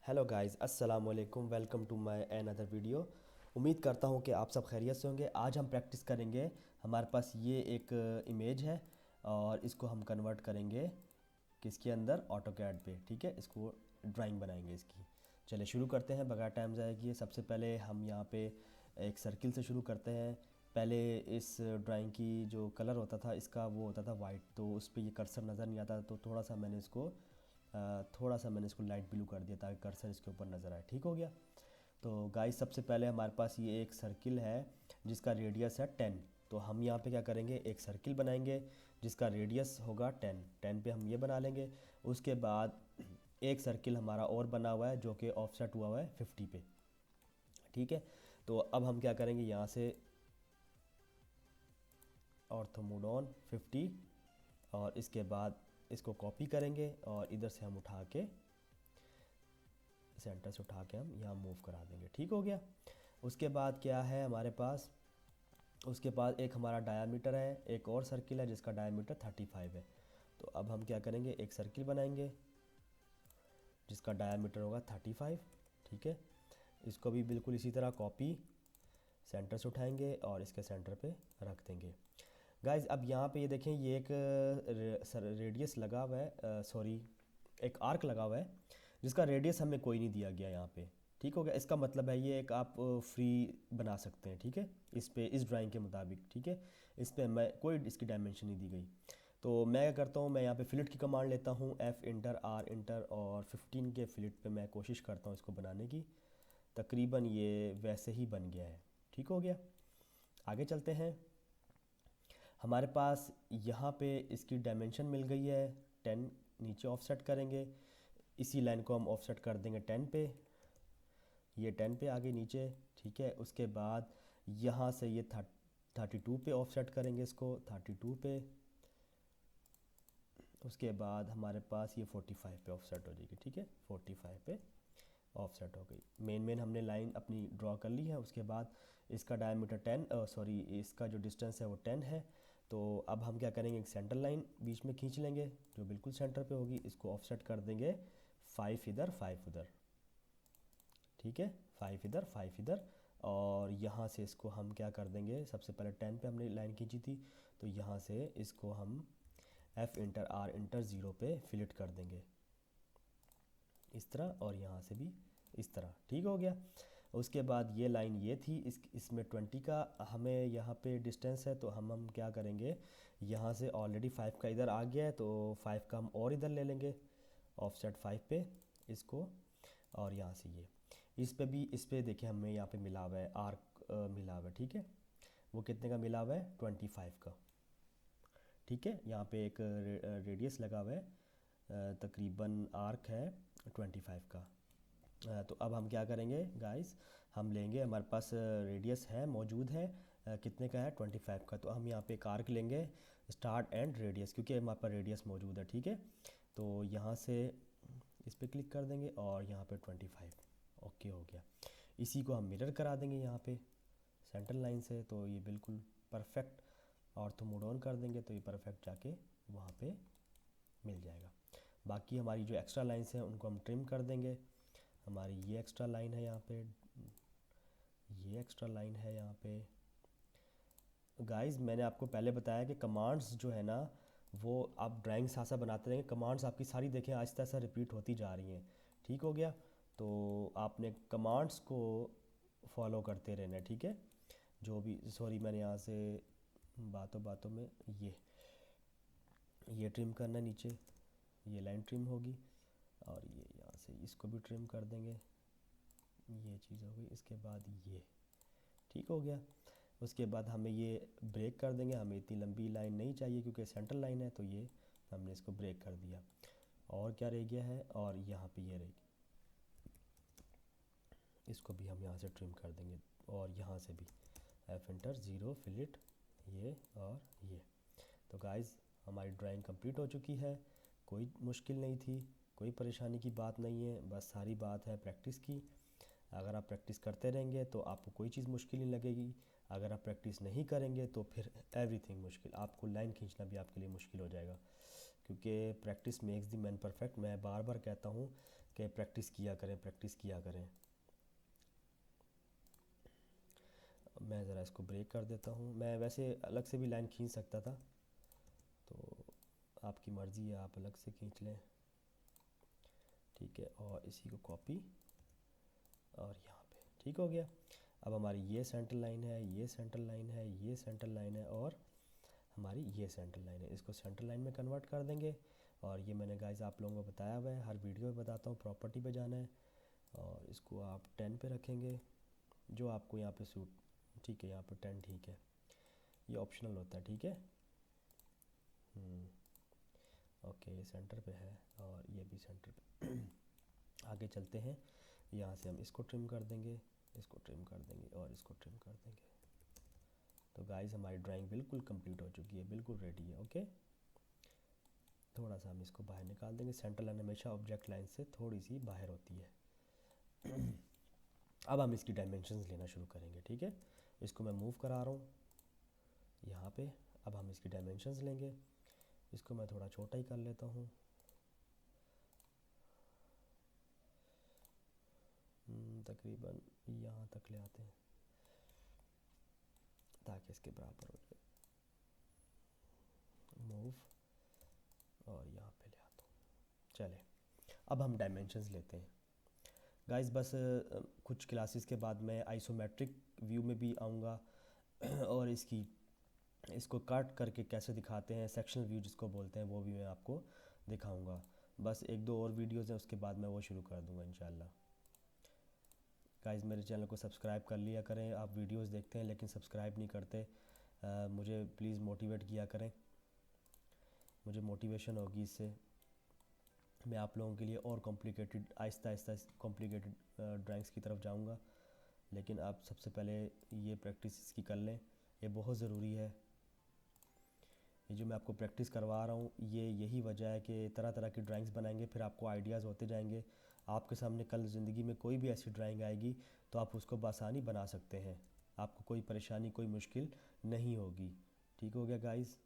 Hello guys, अस्सलाम वालेकुम। Welcome to my another video. उम्मीद करता हूँ कि आप सब खैरियत से होंगे। आज हम प्रैक्टिस करेंगे। हमारे पास ये एक इमेज है और इसको हम कन्वर्ट करेंगे किसके अंदर, ऑटोकैड पे। ठीक है, इसको ड्राइंग बनाएंगे इसकी। चलिए शुरू करते हैं बगैर टाइम ज़ाया किए। सबसे पहले हम यहाँ पे एक सर्किल से शुरू करते हैं। पहले इस ड्राइंग की जो कलर होता था इसका वो होता था वाइट, तो उस पर ये कर्सर नज़र नहीं आता, तो थोड़ा सा मैंने इसको लाइट ब्लू कर दिया ताकि कर्सर इसके ऊपर नज़र आए। ठीक हो गया। तो गाइस सबसे पहले हमारे पास ये एक सर्किल है जिसका रेडियस है 10। तो हम यहाँ पे क्या करेंगे, एक सर्किल बनाएंगे जिसका रेडियस होगा 10 पे हम ये बना लेंगे। उसके बाद एक सर्किल हमारा और बना हुआ है जो कि ऑफसेट हुआ है 50 पे। ठीक है, तो अब हम क्या करेंगे, यहाँ से ऑर्थोमोडॉन 50 और इसके बाद इसको कॉपी करेंगे और इधर से हम उठा के सेंटर से उठा के हम यहाँ मूव करा देंगे। ठीक हो गया। उसके बाद क्या है हमारे पास, उसके बाद एक हमारा डायामीटर है, एक और सर्किल है जिसका डायामीटर 35 है। तो अब हम क्या करेंगे, एक सर्किल बनाएंगे जिसका डायामीटर होगा 35। ठीक है, इसको भी बिल्कुल इसी तरह कॉपी सेंटर से उठाएंगे और इसके सेंटर पे रख देंगे। गाइज अब यहाँ पे ये देखें, ये एक रेडियस लगा हुआ है, सॉरी एक आर्क लगा हुआ है जिसका रेडियस हमें कोई नहीं दिया गया यहाँ पे। ठीक हो गया। इसका मतलब है ये एक आप फ्री बना सकते हैं। ठीक है, इस पे इस ड्राइंग के मुताबिक। ठीक है, इस पे मैं कोई इसकी डायमेंशन नहीं दी गई। तो मैं क्या करता हूँ, मैं यहाँ पे फिलिट की कमांड लेता हूँ, एफ इंटर आर इंटर, और 15 के फिलिट पे मैं कोशिश करता हूँ इसको बनाने की। तकरीबन ये वैसे ही बन गया है। ठीक हो गया। आगे चलते हैं। हमारे पास यहाँ पे इसकी डायमेंशन मिल गई है 10। नीचे ऑफसेट करेंगे, इसी लाइन को हम ऑफसेट कर देंगे 10 पे। ये 10 पे आ गई नीचे। ठीक है, उसके बाद यहाँ से ये 32 पे ऑफसेट करेंगे इसको 32 पे। उसके बाद हमारे पास ये 45 पे ऑफसेट हो जाएगी। ठीक है, 45 पे ऑफसेट हो गई। मेन हमने लाइन अपनी ड्रॉ कर ली है। उसके बाद इसका डायमीटर 10, सॉरी इसका जो डिस्टेंस है वो 10 है। तो अब हम क्या करेंगे, एक सेंटर लाइन बीच में खींच लेंगे जो बिल्कुल सेंटर पे होगी। इसको ऑफसेट कर देंगे 5 इधर 5 उधर। ठीक है, 5 इधर 5 इधर। और यहाँ से इसको हम क्या कर देंगे, सबसे पहले 10 पे हमने लाइन खींची थी, तो यहाँ से इसको हम एफ इंटर आर इंटर 0 पे फिलिट कर देंगे इस तरह, और यहाँ से भी इस तरह। ठीक हो गया। उसके बाद ये लाइन ये थी, इसमें 20 का हमें यहाँ पे डिस्टेंस है, तो हम क्या करेंगे, यहाँ से ऑलरेडी 5 का इधर आ गया है तो 5 का हम और इधर ले लेंगे ऑफसेट 5 पे इसको। और यहाँ से ये इस पे देखिए हमें यहाँ पे मिला हुआ है आर्क मिला हुआ है। ठीक है, वो कितने का मिला हुआ है, 25 का। ठीक है, यहाँ पे एक रेडियस लगा हुआ है, तकरीबन आर्क है 25 का। तो अब हम क्या करेंगे गाइस, हम लेंगे, हमारे पास रेडियस है मौजूद है, कितने का है 25 का। तो हम यहाँ पे एक आर्क लेंगे, स्टार्ट एंड रेडियस, क्योंकि हमारे पास रेडियस मौजूद है। ठीक है, तो यहाँ से इस पर क्लिक कर देंगे और यहाँ पे 25। ओके हो गया। इसी को हम मिरर करा देंगे यहाँ पे सेंटर लाइन से, तो ये बिल्कुल परफेक्ट। ऑर्थो मोड ऑन कर देंगे तो ये परफेक्ट जाके वहाँ पे मिल जाएगा। बाकी हमारी जो एक्स्ट्रा लाइंस हैं उनको हम ट्रिम कर देंगे। हमारी ये एक्स्ट्रा लाइन है यहाँ पे, ये एक्स्ट्रा लाइन है यहाँ पे। गाइस मैंने आपको पहले बताया कि कमांड्स जो है ना, वो आप ड्राइंग साथ साथ बनाते रहेंगे, कमांड्स आपकी सारी देखें आहिस्ता आहिस्ता रिपीट होती जा रही हैं। ठीक हो गया। तो आपने कमांड्स को फॉलो करते रहना है। ठीक है, जो भी, सॉरी मैंने यहाँ से बातों बातों में ये ट्रिम करना, नीचे ये लाइन ट्रिम होगी, और ये यहाँ से इसको भी ट्रिम कर देंगे। ये चीज़ हो गई। इसके बाद ये ठीक हो गया। उसके बाद हमें ये ब्रेक कर देंगे, हमें इतनी लंबी लाइन नहीं चाहिए क्योंकि सेंटर लाइन है, तो ये हमने इसको ब्रेक कर दिया। और क्या रह गया है, और यहाँ पे ये रहेगी, इसको भी हम यहाँ से ट्रिम कर देंगे, और यहाँ से भी एफ इंटर 0 फिलिट ये और ये। तो गाइस हमारी ड्राइंग कंप्लीट हो चुकी है। कोई मुश्किल नहीं थी, कोई परेशानी की बात नहीं है, बस सारी बात है प्रैक्टिस की। अगर आप प्रैक्टिस करते रहेंगे तो आपको कोई चीज़ मुश्किल नहीं लगेगी। अगर आप प्रैक्टिस नहीं करेंगे तो फिर एवरीथिंग मुश्किल, आपको लाइन खींचना भी आपके लिए मुश्किल हो जाएगा, क्योंकि practice makes the man perfect. मैं बार बार कहता हूँ कि प्रैक्टिस किया करें, प्रैक्टिस किया करें। मैं ज़रा इसको ब्रेक कर देता हूँ। मैं वैसे अलग से भी लाइन खींच सकता था, तो आपकी मर्ज़ी है, आप अलग से खींच लें, ठीक है। और इसी को कॉपी और यहाँ पे ठीक हो गया। अब हमारी ये सेंटर लाइन है, ये सेंटर लाइन है, ये सेंटर लाइन है और हमारी ये सेंटर लाइन है। इसको सेंटर लाइन में कन्वर्ट कर देंगे। और ये मैंने गाइस आप लोगों को बताया हुआ है, हर वीडियो में बताता हूँ। प्रॉपर्टी पे जाना है और इसको आप 10 पे रखेंगे, जो आपको यहाँ पे सूट, ठीक है। यहाँ पे 10 ठीक है, ये ऑप्शनल होता है, ठीक है। ओके, ये सेंटर पे है और ये भी सेंटर पे। आगे चलते हैं, यहाँ से हम इसको ट्रिम कर देंगे, इसको ट्रिम कर देंगे और इसको ट्रिम कर देंगे। तो गाइस हमारी ड्राइंग बिल्कुल कंप्लीट हो चुकी है, बिल्कुल रेडी है। ओके, थोड़ा सा हम इसको बाहर निकाल देंगे। सेंटर लाइन हमेशा ऑब्जेक्ट लाइन से थोड़ी सी बाहर होती है। अब हम इसकी डायमेंशंस लेना शुरू करेंगे, ठीक है। इसको मैं मूव करा रहा हूँ यहाँ पे। अब हम इसकी डायमेंशंस लेंगे। इसको मैं थोड़ा छोटा ही कर लेता हूँ, तकरीबन यहाँ तक ले आते हैं ताकि इसके बराबर हो जाए। मूव और यहाँ पे ले आता हूँ। चले, अब हम डायमेंशंस लेते हैं गाइस। बस कुछ क्लासेस के बाद मैं आइसोमेट्रिक व्यू में भी आऊँगा और इसको कट करके कैसे दिखाते हैं, सेक्शनल व्यू जिसको बोलते हैं, वो भी मैं आपको दिखाऊंगा। बस एक दो और वीडियोज़ हैं, उसके बाद मैं वो शुरू कर दूंगा इंशाल्लाह। गाइस मेरे चैनल को सब्सक्राइब कर लिया करें। आप वीडियोस देखते हैं लेकिन सब्सक्राइब नहीं करते। मुझे प्लीज़ मोटिवेट किया करें, मुझे मोटिवेशन होगी इससे। मैं आप लोगों के लिए और complicated, Aahista Aahista complicated drawings की तरफ जाऊंगा। लेकिन आप सबसे पहले ये प्रैक्टिस इसकी कर लें, ये बहुत ज़रूरी है। ये जो मैं आपको प्रैक्टिस करवा रहा हूँ, ये यही वजह है कि तरह तरह की ड्राइंग्स बनाएंगे, फिर आपको आइडियाज़ होते जाएंगे। आपके सामने कल ज़िंदगी में कोई भी ऐसी ड्राइंग आएगी तो आप उसको बआसानी बना सकते हैं। आपको कोई परेशानी, कोई मुश्किल नहीं होगी। ठीक हो गया गाइस।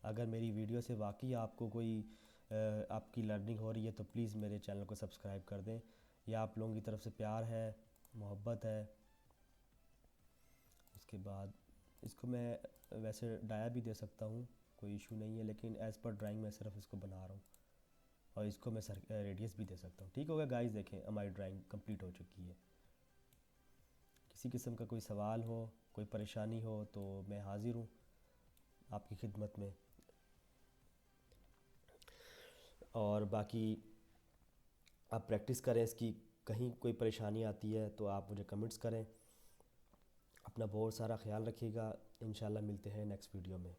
अगर मेरी वीडियो से वाकई आपको कोई आपकी लर्निंग हो रही है तो प्लीज़ मेरे चैनल को सब्सक्राइब कर दें। यह आप लोगों की तरफ से प्यार है, मोहब्बत है। उसके बाद इसको मैं वैसे डाया भी दे सकता हूँ, कोई इशू नहीं है, लेकिन एज़ पर ड्राइंग मैं सिर्फ इसको बना रहा हूँ। और इसको मैं रेडियस भी दे सकता हूँ। ठीक हो गया गाइस, देखें हमारी ड्राइंग कंप्लीट हो चुकी है। किसी किस्म का कोई सवाल हो, कोई परेशानी हो तो मैं हाज़िर हूँ आपकी खिदमत में। और बाकी आप प्रैक्टिस करें इसकी, कहीं कोई परेशानी आती है तो आप मुझे कमेंट्स करें। अपना बहुत सारा ख्याल रखिएगा। इंशाल्लाह मिलते हैं नेक्स्ट वीडियो में।